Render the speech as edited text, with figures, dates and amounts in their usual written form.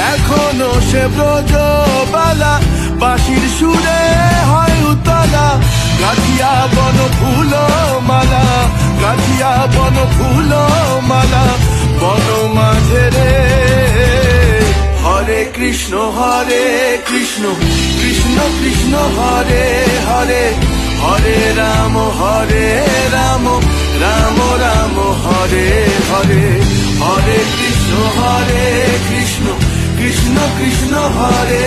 এখনো সে ব্রজবালা, বাঁশির সুরে হয় উতলা। গাছিয়া বন ফুল মালা, গাছিয়া বন ফুল মালা, বন মাঝে রে। হরে কৃষ্ণ কৃষ্ণ কৃষ্ণ হরে হরে, হরে রাম রাম রাম হরে হরে। হরে কৃষ্ণ কৃষ্ণ কৃষ্ণ হরে